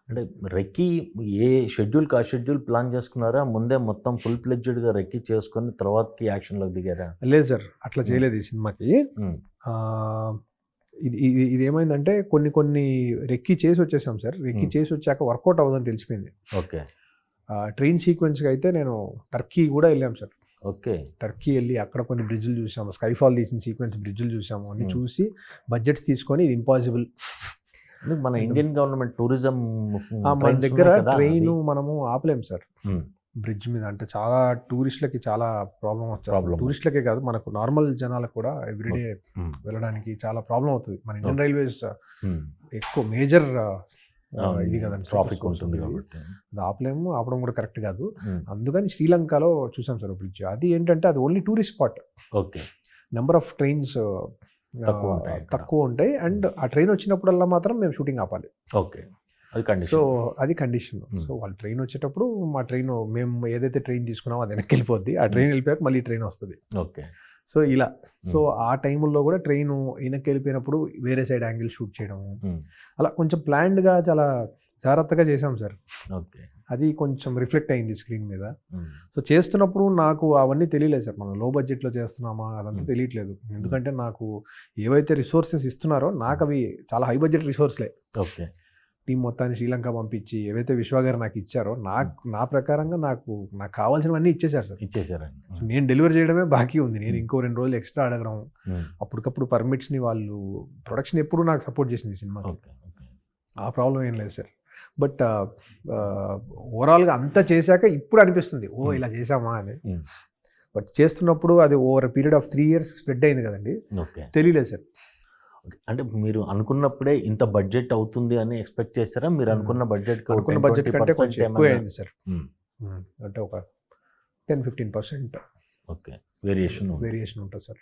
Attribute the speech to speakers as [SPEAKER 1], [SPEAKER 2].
[SPEAKER 1] అంటే రెక్కి ఏ షెడ్యూల్‌కి ఆ schedule plan చేసుకున్నారా? ముందే మొత్తం ఫుల్ ఫ్లెడ్జ్డ్‌గా రెక్కి చేసుకొని తర్వాతకి యాక్షన్‌లోకి దిగారా?
[SPEAKER 2] లేదు సార్, అట్లా చేయలేదు ఈ సినిమాకి.
[SPEAKER 1] హ్మ్.
[SPEAKER 2] ఇదేమైందంటే కొన్ని రెక్కి చేసి వచ్చేసాం సార్. రెక్కి చేసి వచ్చాక వర్కౌట్ అవ్వదని తెలిసిపోయింది.
[SPEAKER 1] ఓకే.
[SPEAKER 2] ట్రైన్ సీక్వెన్స్‌కి అయితే నేను టర్కీ కూడా వెళ్ళాం సార్.
[SPEAKER 1] ఓకే.
[SPEAKER 2] టర్కీ వెళ్ళి అక్కడ కొన్ని బ్రిడ్జ్లు చూసాము. స్కైఫాల్ తీసిన సీక్వెన్స్ బ్రిడ్జ్లు చూసాము. అన్ని చూసి బడ్జెట్స్ తీసుకొని ఇది ఇంపాసిబుల్.
[SPEAKER 1] మన ఇండియన్ గవర్నమెంట్ టూరిజం
[SPEAKER 2] మన దగ్గర ట్రైన్ మనము ఆపలేం సార్ బ్రిడ్జ్ మీద. అంటే చాలా టూరిస్టులకి చాలా ప్రాబ్లం వస్తుంది. టూరిస్టులకే కాదు, మనకు నార్మల్ జనాలకు కూడా ఎవ్రీడే వెళ్ళడానికి చాలా ప్రాబ్లం అవుతుంది. మన ఇండియన్ రైల్వేస్ ఎక్కువ మేజర్ ఇది కదండి,
[SPEAKER 1] ట్రాఫిక్ ఉంటుంది కాబట్టి
[SPEAKER 2] అది ఆపడం కూడా కరెక్ట్ కాదు. అందుకని శ్రీలంకలో చూసాం సార్ బ్రిడ్జ్. అది ఏంటంటే అది only tourist spot.
[SPEAKER 1] Okay.
[SPEAKER 2] Number of trains తక్కువ ఉంటాయి అండ్ ఆ ట్రైన్ వచ్చినప్పుడల్లా మాత్రం మేము షూటింగ్ ఆపాలి.
[SPEAKER 1] ఓకే.
[SPEAKER 2] సో అది కండిషన్. సో వాళ్ళు ట్రైన్ వచ్చేటప్పుడు మా ట్రైన్ మేము ఏదైతే ట్రైన్ తీసుకున్నామో అది వెనక్కి వెళ్ళిపోద్ది. ఆ ట్రైన్ వెళ్ళిపోయాక మళ్ళీ ట్రైన్ వస్తుంది.
[SPEAKER 1] ఓకే.
[SPEAKER 2] సో ఇలా సో ఆ టైంలో కూడా ట్రైన్ వెనక్కి వెళ్ళిపోయినప్పుడు వేరే సైడ్ యాంగిల్ షూట్ చేయడం అలా కొంచెం ప్లాన్డ్గా చాలా జాగ్రత్తగా చేసాం సార్.
[SPEAKER 1] ఓకే.
[SPEAKER 2] అది కొంచెం రిఫ్లెక్ట్ అయింది స్క్రీన్ మీద. సో చేస్తున్నప్పుడు నాకు అవన్నీ తెలియలేదు సార్. మనం లో బడ్జెట్లో చేస్తున్నామా అదంతా తెలియట్లేదు. ఎందుకంటే నాకు ఏవైతే రిసోర్సెస్ ఇస్తున్నారో నాకు అవి చాలా హై బడ్జెట్ రిసోర్స్లే.
[SPEAKER 1] ఓకే.
[SPEAKER 2] టీం మొత్తాన్ని శ్రీలంక పంపించి ఏవైతే విశ్వ గారు నాకు ఇచ్చారో నా ప్రకారంగా నాకు కావాల్సినవన్నీ ఇచ్చేసారు సార్.
[SPEAKER 1] ఇచ్చేసారండి.
[SPEAKER 2] నేను డెలివరీ చేయడమే బాకీ ఉంది. నేను ఇంకో 2 రోజులు ఎక్స్ట్రా అడగడం, అప్పటికప్పుడు పర్మిట్స్ని వాళ్ళు ప్రొడక్షన్ ఎప్పుడు నాకు సపోర్ట్ చేసింది సినిమా. ఆ ప్రాబ్లం ఏం లేదు సార్. బట్ ఓవరాల్గా అంతా చేశాక ఇప్పుడు అనిపిస్తుంది ఇలా చేసామా అని. బట్ చేస్తున్నప్పుడు అది over period of 3 years spread అయింది కదండి, తెలియలేదు సార్.
[SPEAKER 1] అంటే మీరు అనుకున్నప్పుడే ఇంత బడ్జెట్ అవుతుంది అని ఎక్స్పెక్ట్ చేస్తారా? మీరు అనుకున్న బడ్జెట్
[SPEAKER 2] కంటే కొంచెం ఎక్కువ అయింది సార్. అంటే ఒక 10-15%
[SPEAKER 1] ఓకే వేరియేషన్
[SPEAKER 2] ఉంటుంది సార్.